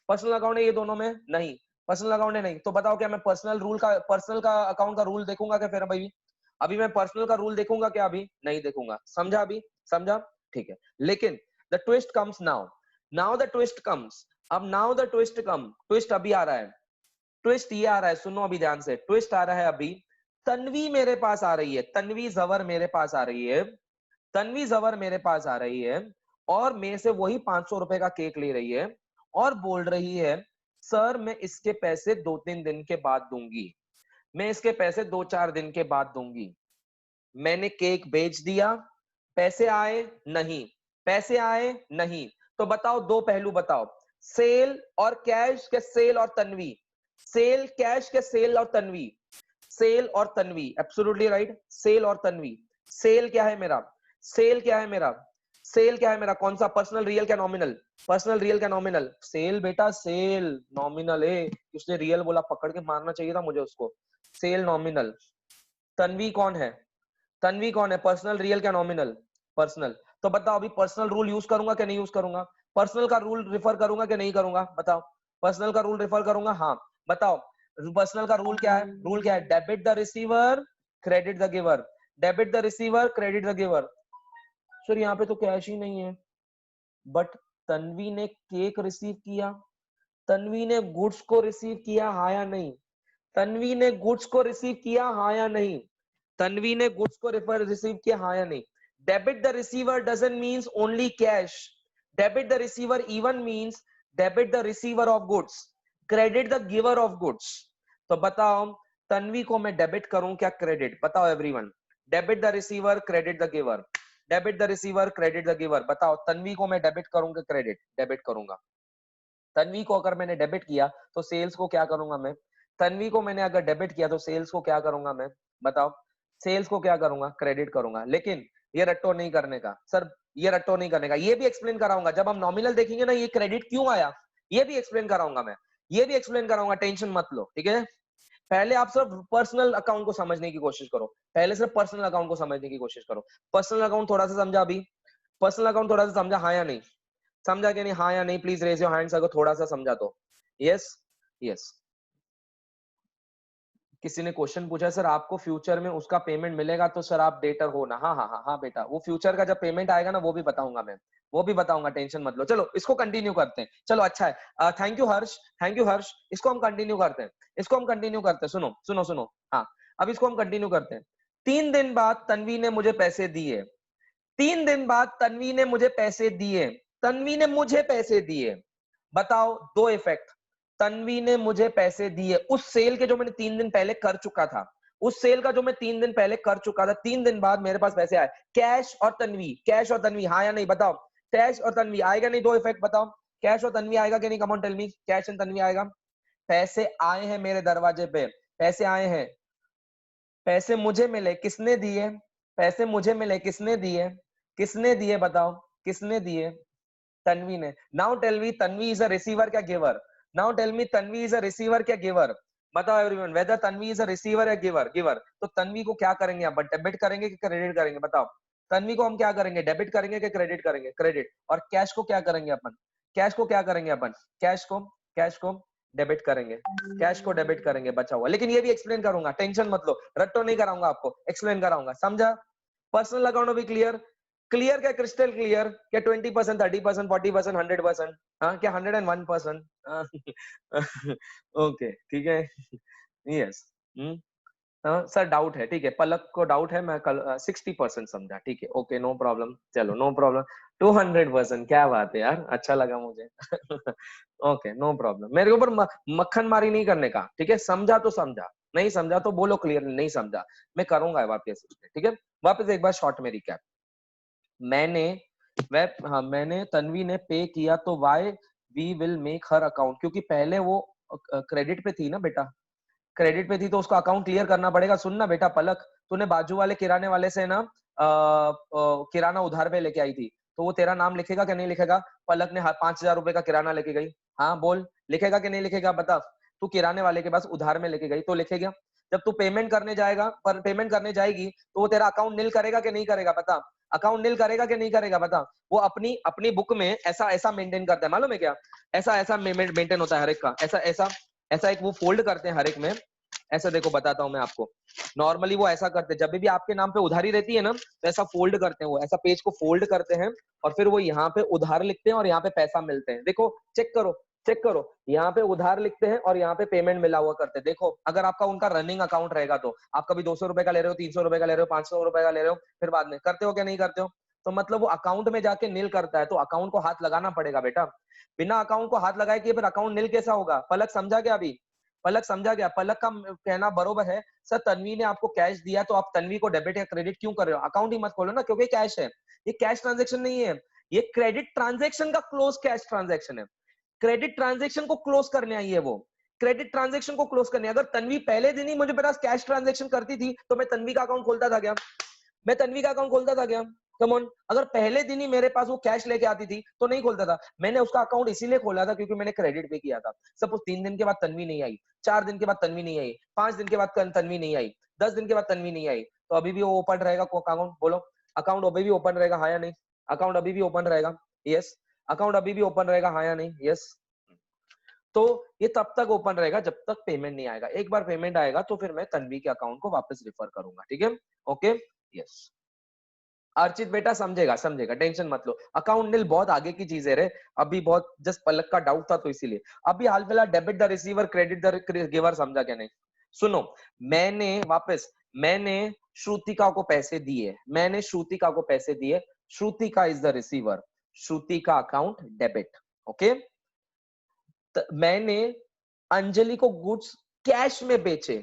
Speaker 2: पर्सनल अकाउंट है ये दोनों में? नहीं, पर्सनल अकाउंट है नहीं। तो बताओ, क्या मैं पर्सनल का अकाउंट का रूल देखूंगा क्या फिर? अभी मैं पर्सनल का रूल देखूंगा क्या? अभी नहीं देखूंगा। समझा? अभी समझा? ठीक है। लेकिन the twist comes now, now the twist comes, अब now the twist come, twist अभी आ रहा है, ट्विस्ट ये आ रहा है, सुनो अभी ध्यान से, ट्विस्ट आ रहा है अभी। तन्वी मेरे पास आ रही है, तन्वी जवर मेरे पास आ रही है, तन्वी जवर मेरे पास आ रही है और मेरे से वही 500 रुपए का केक ले रही है और बोल रही है, सर मैं इसके पैसे 2-3 दिन के बाद दूंगी, मैं इसके पैसे 2-4 दिन के बाद दूंगी। मैंने केक बेच दिया, पैसे आए नहीं, पैसे आए नहीं। तो बताओ दो पहलू बताओ, सेल और कैश के? सेल और तन्वी, सेल कैश के? सेल और तन्वी, सेल और तन्वी, एब्सोल्युटली राइट, सेल और तन्वी। सेल क्या है मेरा? सेल क्या है मेरा? सेल क्या है मेरा? कौन सा? पर्सनल रियल क्या नॉमिनल? पर्सनल रियल क्या नॉमिनल? सेल बेटा, सेल नॉमिनल है, उसने रियल बोला, पकड़ के मारना चाहिए था मुझे उसको। Cell nominal. तन्वी कौन है? तन्वी कौन है? पर्सनल रियल क्या नॉमिनल? पर्सनल। तो बताओ अभी पर्सनल रूल यूज करूंगा क्या नहीं यूज करूंगा? पर्सनल का रूल रिफर करूंगा क्या नहीं करूंगा? बताओ, पर्सनल का रूल रिफर करूंगा? हाँ, बताओ पर्सनल का रूल क्या है? रूल क्या है? Debit the receiver credit the giver, debit the receiver credit the giver. Sir यहाँ पे तो कैश ही नहीं है, बट तन्वी ने केक रिसीव किया, तन्वी ने गुड्स को रिसीव किया, हाँ या नहीं? तन्वी ने गुड्स को रिसीव किया, हाँ या नहीं? तन्वी ने गुड्स को रिसीव किया, हाँ या नहीं? Debit the receiver doesn't means only cash, debit the receiver even means debit the receiver of goods, credit the giver of goods. तो बताओ तन्वी को मैं डेबिट करूं क्या क्रेडिट? बताओ everyone, debit the receiver credit the giver, debit the receiver credit the giver. बताओ तन्वी को मैं डेबिट करूंगा क्रेडिट? डेबिट करूंगा। तन्वी को अगर मैंने डेबिट किया तो सेल्स को क्या करूंगा मैं? तन्वी को मैंने अगर डेबिट किया तो सेल्स को क्या करूंगा मैं? बताओ, सेल्स को क्या करूंगा? क्रेडिट करूंगा। लेकिन ये रट्टो नहीं करने का सर, ये रट्टो नहीं करने का, ये भी एक्सप्लेन कराऊंगा जब हम नॉमिनल देखेंगे ना, ये क्रेडिट क्यों आया ये भी एक्सप्लेन कराऊंगा मैं, ये भी एक्सप्लेन कराऊंगा, टेंशन मत लो, ठीक है? पहले आप सिर्फ पर्सनल अकाउंट को समझने की कोशिश करो, पहले सिर्फ पर्सनल अकाउंट को समझने की कोशिश करो। पर्सनल अकाउंट थोड़ा सा समझा अभी? पर्सनल अकाउंट थोड़ा सा समझा, हाँ या नहीं? समझा कि नहीं? हाँ या नहीं? प्लीज रेज योर हैंड्स अगर थोड़ा सा समझा तो। Yes, yes. किसी ने क्वेश्चन पूछा सर आपको फ्यूचर में उसका पेमेंट मिलेगा तो सर आप डेटर हो ना? हाँ हाँ हाँ हाँ बेटा, वो फ्यूचर का जब पेमेंट आएगा ना वो भी बताऊंगा मैं, वो भी बताऊंगा, टेंशन मत लो। चलो इसको कंटिन्यू करते हैं। चलो अच्छा है, thank you Harsh, thank you Harsh. इसको हम कंटिन्यू करते हैं, इसको हम कंटिन्यू करते हैं। सुनो सुनो सुनो, हाँ अब इसको हम कंटिन्यू करते हैं। 3 दिन बाद तन्वी ने मुझे पैसे दिए, 3 दिन बाद तन्वी ने मुझे पैसे दिए, तन्वी ने मुझे पैसे दिए। बताओ दो इफेक्ट, तन्वी ने मुझे पैसे दिए उस सेल के जो मैंने 3 दिन पहले कर चुका था, उस सेल का जो मैं 3 दिन पहले कर चुका था, 3 दिन बाद मेरे पास पैसे आए। कैश और तन्वी, कैश और तन्वी, हाँ या नहीं बताओ? कैश और तन्वी आएगा नहीं? दो इफेक्ट बताओ, कैश और तन्वी आएगा कि नहीं? Come on tell me, cash and Tanvi आएगा। पैसे आए हैं मेरे दरवाजे पे, पैसे आए हैं, पैसे मुझे मिले, किसने दिए? पैसे मुझे मिले, किसने दिए? किसने दिए बताओ, किसने दिए? तन्वी ने। Now tell me Tanvi is a receiver क्या giver? Now tell me Tanvi is a receiver क्या गिवर? बताओ everyone, whether Tanvi is a receiver या गिवर? गिवर। तो तन्वी को क्या करेंगे अपन, डेबिट करेंगे कि क्रेडिट करेंगे? बताओ तन्वी को हम क्या करेंगे, डेबिट करेंगे कि क्रेडिट करेंगे? क्रेडिट। और कैश को क्या करेंगे अपन? कैश को क्या करेंगे अपन? कैश को डेबिट करेंगे, कैश को डेबिट करेंगे, बचा हुआ। लेकिन ये भी एक्सप्लेन करूंगा, टेंशन मत लो, रट्टो नहीं कराऊंगा आपको, एक्सप्लेन कराऊंगा, समझा? पर्सनल अकाउंट भी क्लियर, क्लियर क्या, क्रिस्टल क्लियर क्या? 20%, 30%, 40%, 100%, हाँ क्या 101%? ओके ठीक है, यस। सर डाउट है, ठीक है, पलक को डाउट है, मैं कल 60% समझा, ठीक है, ओके नो प्रॉब्लम, चलो नो प्रॉब्लम। 200%, क्या बात है यार, अच्छा लगा मुझे। ओके नो प्रॉब्लम, मेरे ऊपर मक्खन मारी नहीं करने का, ठीक है? समझा तो समझा, नहीं समझा तो बोलो क्लियर नहीं समझा, मैं करूंगा वापस, ठीक है? वापस एक बार शॉर्ट में रिकैप। मैंने तन्वी ने पे किया तो why we will make her account, क्योंकि पहले वो क्रेडिट पे थी ना बेटा, क्रेडिट पे थी तो उसको अकाउंट क्लियर करना पड़ेगा। सुनना बेटा पलक, तूने बाजू वाले किराने वाले से ना किराना उधार पे लेके आई थी, तो वो तेरा नाम लिखेगा कि नहीं लिखेगा? पलक ने 5,000 रुपए का किराना लेके गई, हाँ बोल, लिखेगा कि नहीं लिखेगा बता? तू किराने वाले के पास उधार में लेके गई तो लिखेगा। जब तू पेमेंट करने जाएगा, पर पेमेंट करने जाएगी तो वो तेरा अकाउंट नील करेगा कि नहीं करेगा बता? अकाउंट नील करेगा कि नहीं करेगा बता? वो अपनी अपनी बुक में ऐसा ऐसा मेंटेन करता है, मालूम है क्या? ऐसा ऐसा मेंटेन होता है हर एक का, ऐसा ऐसा ऐसा एक वो फोल्ड करते हैं हर एक में, ऐसा देखो बताता हूं मैं आपको। नॉर्मली वो ऐसा करते हैं, जब भी आपके नाम पे उधारी रहती है ना, तो ऐसा फोल्ड करते हैं, वो ऐसा पेज को फोल्ड करते हैं और फिर वो यहाँ पे उधार लिखते हैं और यहाँ पे पैसा मिलते हैं। देखो चेक करो, चेक करो, यहाँ पे उधार लिखते हैं और यहाँ पे पेमेंट मिला हुआ करते हैं। देखो अगर आपका उनका रनिंग अकाउंट रहेगा तो आप कभी 200 रुपए का ले रहे हो, 300 रुपए का ले रहे हो, 500 रुपए का ले रहे हो, फिर बाद में करते हो क्या नहीं करते हो? तो मतलब वो अकाउंट में जाके नील करता है, तो अकाउंट को हाथ लगाना पड़ेगा बेटा। बिना अकाउंट को हाथ लगाए कि फिर अकाउंट नील कैसा होगा? पलक समझा क्या अभी? पलक समझा गया? पलक का कहना बरोबर है, सर तन्वी ने आपको कैश दिया तो आप तन्वी को डेबिट या क्रेडिट क्यों कर रहे हो? अकाउंट ही मत खोलो ना, क्योंकि कैश है, ये कैश ट्रांजैक्शन नहीं है, ये क्रेडिट ट्रांजैक्शन का क्लोज कैश ट्रांजैक्शन है। क्रेडिट ट्रांजैक्शन को क्लोज करने आई है वो, क्रेडिट ट्रांजैक्शन को क्लोज करने। अगर तन्वी पहले दिन ही मुझे मेरा कैश ट्रांजैक्शन करती थी तो मैं तन्वी का अकाउंट खोलता था क्या? मैं तन्वी का अकाउंट खोलता था क्या? कम ऑन, अगर पहले दिन ही मेरे पास वो कैश लेके आती थी तो नहीं खोलता था। मैंने उसका अकाउंट इसीलिए खोला था क्योंकि मैंने क्रेडिट पे किया था। सपोज 3 दिन के बाद तन्वी नहीं आई, 4 दिन के बाद तन्वी नहीं आई, 5 दिन के बाद तन्वी नहीं आई, 10 दिन के बाद तन्वी नहीं आई, तो अभी भी वो ओपन रहेगा अकाउंट? बोलो, अकाउंट अभी भी ओपन रहेगा हाँ या नहीं? अकाउंट अभी भी ओपन रहेगा, यस। अकाउंट अभी भी ओपन रहेगा हाँ या नहीं? यस। तो ये तब तक ओपन रहेगा जब तक पेमेंट नहीं आएगा। एक बार पेमेंट आएगा तो फिर मैं तन्वी के अकाउंट को वापस रिफर करूंगा, ठीक है? Okay, yes. अर्चित बेटा समझेगा, समझेगा, टेंशन मत लो। अकाउंट नील बहुत आगे की चीज है रे, अभी बहुत जस्ट पलक का डाउट था तो इसीलिए। अभी हाल फिलहाल debit the receiver, credit the giver, समझा क्या नहीं? सुनो, मैंने श्रुतिका को पैसे दिए, मैंने श्रुतिका को पैसे दिए, Shrutika is the receiver, Shrutika account debit, okay. मैंने अंजलि को गुड्स कैश में बेचे,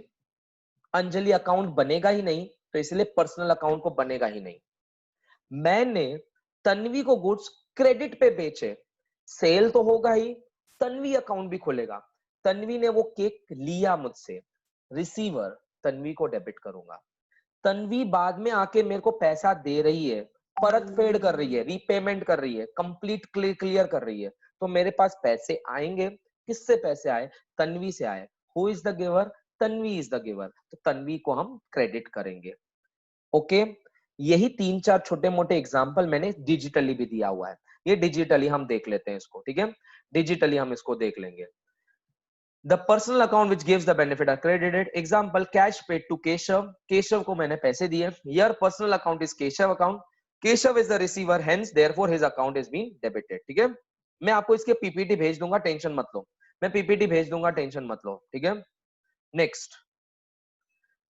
Speaker 2: अंजलि अकाउंट बनेगा ही नहीं तो इसलिए पर्सनल अकाउंट को बनेगा ही नहीं। मैंने तन्वी को गुड्स क्रेडिट पे बेचे, सेल तो होगा ही, तन्वी अकाउंट भी खुलेगा। तन्वी ने वो केक लिया मुझसे, रिसीवर, तन्वी को डेबिट करूंगा। तन्वी बाद में आके मेरे को पैसा दे रही है, परत फेड कर रही है, रीपेमेंट कर रही है, कंप्लीट क्लियर कर रही है, तो मेरे पास पैसे आएंगे। किससे पैसे आए? तन्वी से आए। Who is the giver? Tanvi is the giver, तो तन्वी को हम क्रेडिट करेंगे, ओके। यही 3-4 छोटे मोटे एग्जाम्पल मैंने डिजिटली भी दिया हुआ है, ये डिजिटली हम देख लेते हैं इसको, ठीक है? डिजिटली हम इसको देख लेंगे। The personal account which gives the benefit are credited. Example, cash paid to Keshav. Keshav को मैंने पैसे दिए. Here personal account is Keshav account. Keshav is the receiver, hence therefore his account is being debited. ठीक है? मैं आपको इसके PPT भेज दूंगा, टेंशन मत लो. मैं पीपीटी भेज दूंगा, टेंशन मत लो. ठीक है? नेक्स्ट,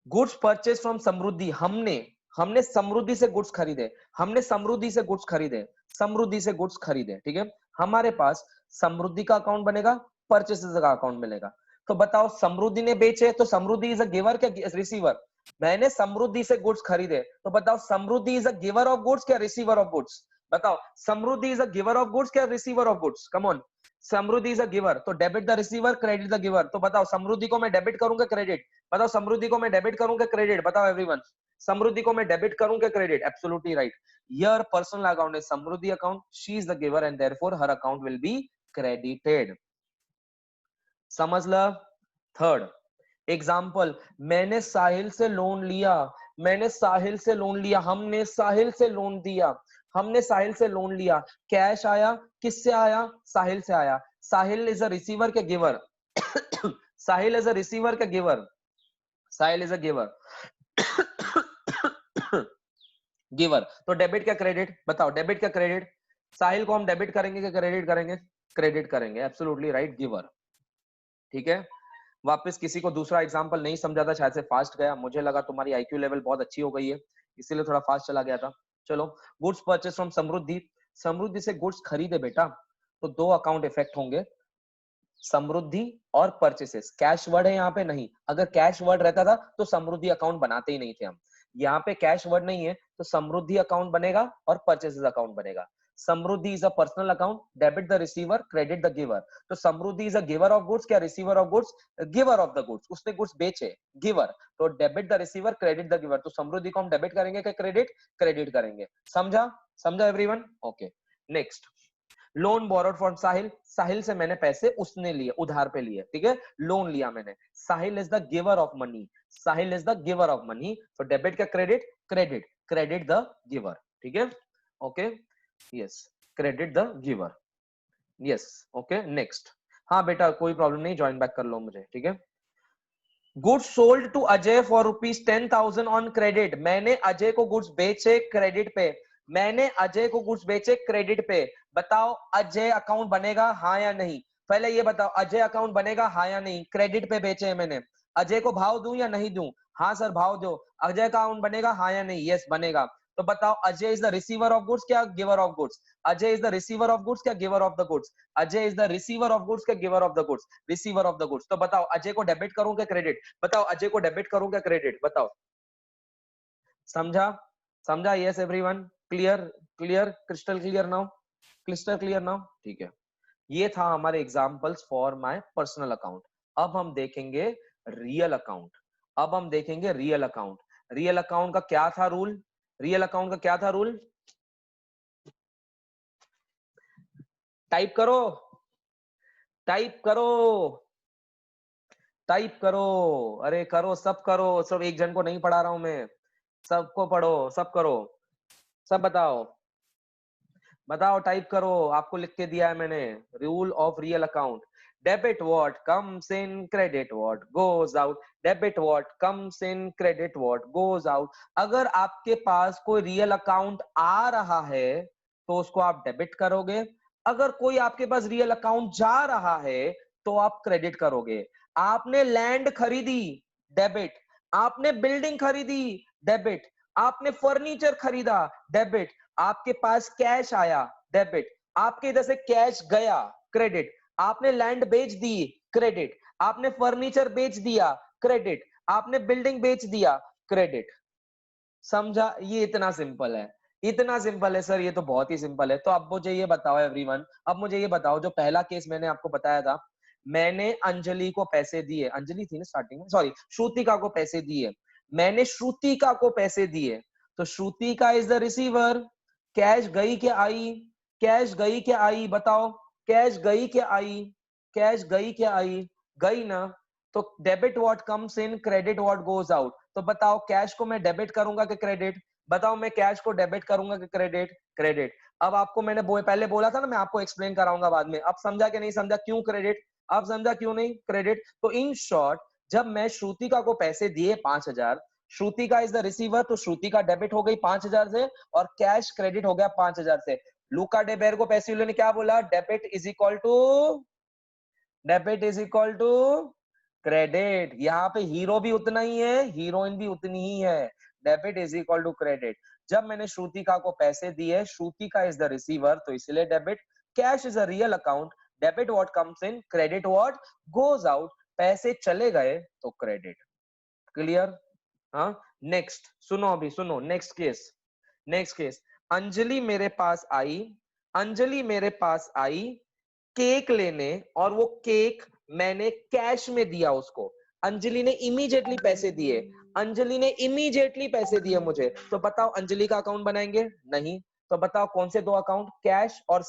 Speaker 2: गुड्स परचेज फ्रॉम समृद्धि. हमने समृद्धि से गुड्स खरीदे. हमने समृद्धि से गुड्स खरीदे. समृद्धि से गुड्स खरीदे. ठीक है? हमारे पास समृद्धि का अकाउंट बनेगा, परचेसेस का अकाउंट मिलेगा. तो बताओ, समृद्धि ने बेचे तो समृद्धि इज अ गिवर क्या रिसीवर? मैंने समृद्धि से गुड्स खरीदे, तो बताओ Samriddhi is a giver of goods क्या रिसीवर ऑफ गुड्स? बताओ, Samriddhi is a giver of goods क्या receiver of goods? Come on, Samriddhi is a giver, तो debit the receiver, credit the giver. तो बताओ समृद्धि को मैं डेबिट करूंगा क्रेडिट? बताओ समृद्धि को मैं डेबिट करूंगा क्रेडिट? बताओ एवरीवन, समृद्धि को मैं डेबिट करूंगा credit? Absolutely right. Your personal account is Samruddhi account. She is the giver and therefore her account will be credited. समझ लो. थर्ड एग्जाम्पल, मैंने साहिल से लोन लिया. मैंने साहिल से लोन लिया. हमने साहिल से लोन दिया. हमने साहिल से लोन लिया. कैश आया, किससे आया? साहिल से आया. साहिल इज अ रिसीवर के giver? Sahil is a receiver के giver? Sahil is a giver. Giver, तो डेबिट क्या क्रेडिट? बताओ, डेबिट क्या क्रेडिट? साहिल को हम डेबिट करेंगे कि क्रेडिट करेंगे? क्रेडिट करेंगे. Absolutely right, giver. ठीक है? वापस किसी को दूसरा एग्जांपल नहीं समझा था, शायद से फास्ट गया. मुझे लगा तुम्हारी आईक्यू लेवल बहुत अच्छी हो गई है, इसीलिए थोड़ा फास्ट चला गया था. चलो, गुड्स परचेस फ्रॉम समृद्धि. समृद्धि से गुड्स खरीदे बेटा, तो दो अकाउंट इफेक्ट होंगे, समृद्धि और परचेसेस. कैश वर्ड है यहाँ पे नहीं. अगर कैश वर्ड रहता था तो समृद्धि अकाउंट बनाते ही नहीं थे हम. यहाँ पे कैश वर्ड नहीं है, तो समृद्धि अकाउंट बनेगा और परचेसेस अकाउंट बनेगा. Samriddhi is a personal account, debit the receiver, credit the giver. तो Samriddhi is a giver of goods क्या receiver of goods? Giver of the goods. उसने गुड्स बेचे, गिवर. तो debit the receiver, credit the giver. तो समृद्धि को हम debit करेंगे क्या क्रेडिट? क्रेडिट करेंगे. समझा? समझा everyone? Okay. Next, loan borrowed from Sahil. Sahil से मैंने पैसे उसने लिए, उधार पे लिए. ठीक है? लोन लिया मैंने. Sahil is the giver of money. Sahil is the giver of money. तो डेबिट का credit? Credit. Credit the giver. ठीक है? Okay. Yes, credit the giver. Yes. Okay. Next, हाँ बेटा कोई प्रॉब्लम नहीं, ज्वाइन बैक कर लो मुझे. ठीक है? Goods sold to Ajay for ₹10,000 on credit. मैंने अजय को गुड्स बेचे क्रेडिट पे. मैंने अजय को गुड्स बेचे क्रेडिट पे. बताओ अजय अकाउंट बनेगा हाँ या नहीं? पहले ये बताओ, अजय अकाउंट बनेगा हाँ या नहीं? क्रेडिट पे बेचे हैं मैंने. अजय को भाव दूं या नहीं दूं? हाँ सर भाव दो. अजय का अकाउंट बनेगा हाँ या नहीं? यस बनेगा. तो बताओ, Ajay is the receiver of goods क्या giver of goods? Ajay is the receiver of goods क्या giver of the goods? Ajay is the receiver of goods क्या giver of the goods? Receiver of the goods. तो बताओ, अजय को debit करूं क्या credit? बताओ, अजय को डेबिट करूं क्या क्रेडिट? बताओ. समझा? समझा? Yes everyone? Clear? Clear? Crystal clear now? Crystal clear now? ठीक है. ये था हमारे examples for my personal account. अब हम देखेंगे रियल अकाउंट. अब हम देखेंगे रियल अकाउंट. रियल अकाउंट का क्या था रूल? रियल अकाउंट का क्या था रूल? टाइप करो, टाइप करो, टाइप करो. अरे करो, सब करो. सब एक जन को नहीं पढ़ा रहा हूं मैं, सबको पढ़ो, सब करो, सब बताओ. बताओ, टाइप करो. आपको लिख के दिया है मैंने. Rule of real account. Debit what comes in, credit what goes out. Debit what comes in, credit what goes out. अगर आपके पास कोई रियल अकाउंट आ रहा है तो उसको आप डेबिट करोगे. अगर कोई आपके पास रियल अकाउंट जा रहा है तो आप क्रेडिट करोगे. आपने लैंड खरीदी, डेबिट. आपने बिल्डिंग खरीदी, डेबिट. आपने फर्नीचर खरीदा, डेबिट. आपके पास कैश आया, डेबिट. आपके इधर से कैश गया, क्रेडिट. आपने लैंड बेच दी, क्रेडिट. आपने फर्नीचर बेच दिया, क्रेडिट. आपने बिल्डिंग बेच दिया, क्रेडिट. समझा? ये इतना सिंपल है, इतना सिंपल है सर. ये तो बहुत ही सिंपल है. तो अब मुझे ये बताओ एवरीवन, अब मुझे ये बताओ, जो पहला केस मैंने आपको बताया था, मैंने अंजलि को पैसे दिए. अंजलि थी ना स्टार्टिंग में, सॉरी श्रुतिका को पैसे दिए. मैंने श्रुतिका को पैसे दिए, तो Shrutika is the receiver. Cash गई क्या आई? कैश गई क्या आई? बताओ, कैश गई क्या आई? कैश गई क्या आई? गई ना. तो debit what comes in, credit what goes out. तो बताओ, कैश को मैं डेबिट करूंगा कि क्रेडिट? बताओ, मैं कैश को डेबिट करूंगा कि क्रेडिट? क्रेडिट. अब आपको मैंने पहले बोला था ना, मैं आपको एक्सप्लेन कराऊंगा बाद में. अब समझा कि नहीं समझा क्यों क्रेडिट? अब समझा क्यों नहीं क्रेडिट? तो इन शॉर्ट जब मैं श्रुतिका को पैसे दिए 5000, श्रुतिका इज द रिसीवर, तो श्रुतिका डेबिट हो गई 5000 से और कैश क्रेडिट हो गया 5000 से। लूका डे बेर को पैसे ने क्या बोला? Debit is equal to credit. यहाँ पे हीरो भी उतना ही है, हीरोइन भी उतनी ही है। Debit is equal to credit. जब मैंने श्रुतिका को पैसे दिए, श्रुतिका इज द रिसीवर, तो इसलिए debit. Cash is a real account, debit what comes in, credit what goes out. पैसे चले गए तो क्रेडिट। क्लियर? हाँ, नेक्स्ट सुनो, अभी सुनो नेक्स्ट केस। अंजलि मेरे पास आई केक लेने, और वो केक मैंने कैश में दिया उसको। अंजलि ने इमीडिएटली पैसे दिए मुझे। तो बताओ अंजलि का अकाउंट बनाएंगे? नहीं। तो बताओ कौन से दो अकाउंट? कैश और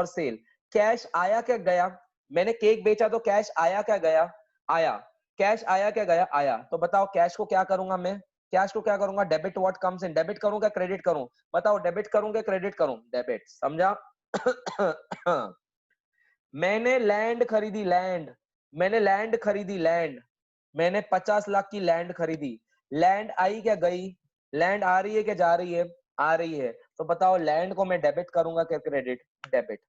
Speaker 2: सेल। कैश आया क्या गया? मैंने केक बेचा तो कैश आया क्या गया? आया। कैश आया क्या गया? आया। तो बताओ कैश को क्या करूंगा मैं? Debit what comes in. Debit करूं क्या क्रेडिट करूं? बताओ डेबिट करूं क्या क्रेडिट करूं? डेबिट। समझा? मैंने लैंड खरीदी, मैंने 50 लाख की लैंड खरीदी। लैंड आई क्या गई? लैंड आ रही है क्या जा रही है? आ रही है। तो बताओ लैंड को मैं डेबिट करूंगा क्या क्रेडिट? डेबिट।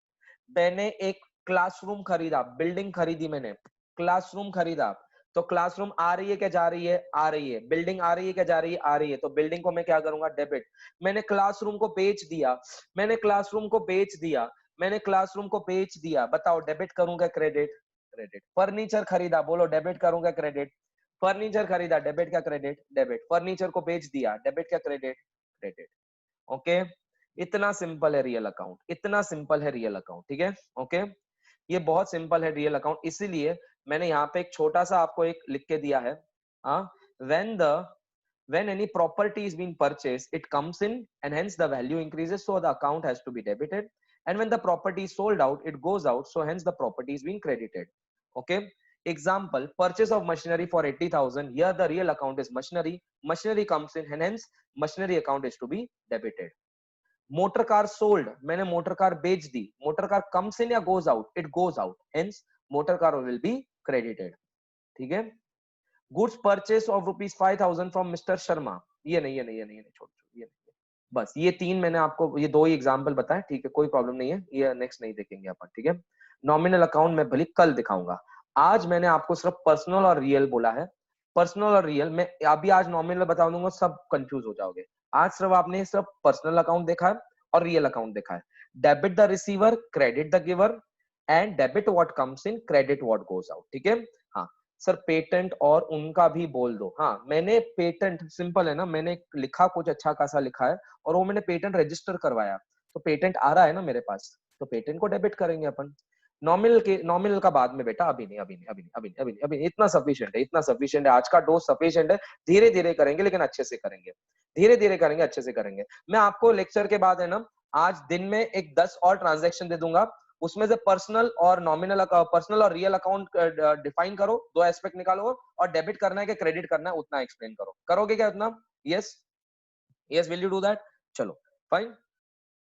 Speaker 2: मैंने एक क्लासरूम खरीदा, बिल्डिंग खरीदी मैंने, क्लासरूम खरीदा, तो क्लासरूम आ रही है क्या जा रही है? आ रही है। बिल्डिंग आ रही है क्या जा रही है? आ रही है। तो बिल्डिंग को मैं क्या करूंगा? डेबिट। मैंने क्लासरूम को बेच दिया, बताओ डेबिट करूंगा क्रेडिट? क्रेडिट। फर्नीचर खरीदा, बोलो डेबिट करूंगा क्रेडिट? फर्नीचर खरीदा, डेबिट क्या क्रेडिट? डेबिट। फर्नीचर को बेच दिया, डेबिट क्या क्रेडिट? क्रेडिट। ओके, इतना सिंपल है रियल अकाउंट। ठीक है? ओके, ये बहुत सिंपल है रियल अकाउंट, इसीलिए मैंने यहाँ पे एक छोटा सा आपको एक लिख के दिया है। when any property is being purchased, it comes in and hence the value increases, so the account has to be debited. And when the property is sold out, it goes out, so hence the property is being credited. Okay, example, purchase of machinery for 80,000. Here the real account is machinery comes in and hence machinery account is to be debited. Motor car sold, मैंने motor car बेच दी, motor car comes in या goes out? It goes out, hence motor car will be credited. ठीक है? Goods purchase of ₹5,000 from mister Sharma, ये नहीं, छोड़, ये नहीं। बस ये तीन मैंने आपको, ये दो ही एग्जांपल बताए। ठीक है, कोई प्रॉब्लम नहीं है, ये नेक्स्ट नहीं देखेंगे अपन। ठीक है? नॉमिनल अकाउंट मैं भले कल दिखाऊंगा, आज मैंने आपको सिर्फ पर्सनल और रियल बोला है। पर्सनल और रियल में अभी आज नॉमिनल बता दूंगा, सब कंफ्यूज हो जाओगे। आज सिर्फ आपने सिर्फ पर्सनल अकाउंट देखा है और रियल अकाउंट देखा है। Debit the receiver, credit the giver, and debit what comes in, credit what goes out. ठीक है? हाँ सर, पेटेंट और उनका भी बोल दो। हाँ, मैंने पेटेंट, सिंपल है ना, मैंने लिखा कुछ अच्छा खासा लिखा है और वो मैंने पेटेंट रजिस्टर करवाया, तो पेटेंट आ रहा है ना मेरे पास, तो पेटेंट को डेबिट करेंगे अपन। नॉमिनल का बाद में बेटा, अभी नहीं, इतना सफिशिएंट है, आज का डोज सफिशिएंट है। धीरे धीरे करेंगे लेकिन अच्छे से करेंगे, मैं आपको लेक्चर के बाद है ना, आज दिन में एक 10 और ट्रांजैक्शन दे दूंगा, उसमें से पर्सनल और रियल अकाउंट डिफाइन करो, दो एस्पेक्ट निकालो, और डेबिट करना है कि क्रेडिट करना है उतना एक्सप्लेन करो। करोगे क्या उतना? Yes, will you do that? चलो फाइन,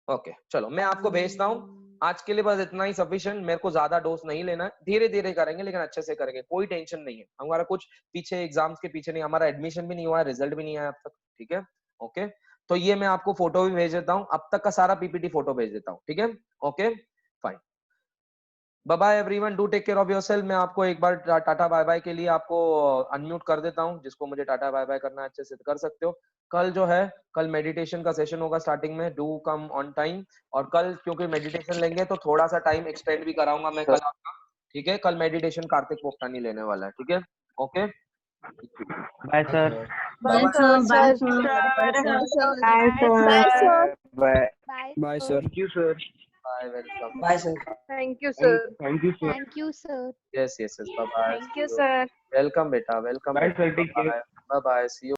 Speaker 2: ओके, चलो मैं आपको भेजता हूँ। आज के लिए बस इतना ही सफिशिएंट, मेरे को ज्यादा डोज नहीं लेना है, धीरे धीरे करेंगे लेकिन अच्छे से करेंगे, कोई टेंशन नहीं है। हमारा कुछ पीछे एग्जाम्स के पीछे नहीं, हमारा एडमिशन भी नहीं हुआ है, रिजल्ट भी नहीं आया अब तक। ठीक है? ओके, तो ये मैं आपको फोटो भी भेज देता हूँ, अब तक का सारा पीपीटी फोटो भेज देता हूँ। ठीक है? Okay fine, bye bye everyone, do take care of yourself. मैं आपको एक बार टाटा बाय बाय के लिए आपको अनम्यूट कर देता हूँ, जिसको मुझे टाटा बाय बाय करना है अच्छे से कर सकते हो। कल जो है, कल मेडिटेशन का सेशन होगा स्टार्टिंग में, डू कम ऑन टाइम। और कल क्योंकि मेडिटेशन लेंगे तो थोड़ा सा टाइम एक्सटेंड भी कराऊंगा मैं कल आपका। ठीक है? कल मेडिटेशन कार्तिक पोपटानी लेने वाला है। ठीक है? Okay,
Speaker 5: bye sir.
Speaker 1: Bye sir.
Speaker 5: Bye sir.
Speaker 4: Thank you, sir.
Speaker 2: Bye, welcome,
Speaker 5: bye sir.
Speaker 3: Thank you, sir.
Speaker 4: Thank you, sir.
Speaker 3: Thank you, sir.
Speaker 2: Yes, bye bye,
Speaker 3: Thank you, sir.
Speaker 2: Welcome बेटा, welcome,
Speaker 4: Bye, sir. Take care.
Speaker 2: Bye bye, see you.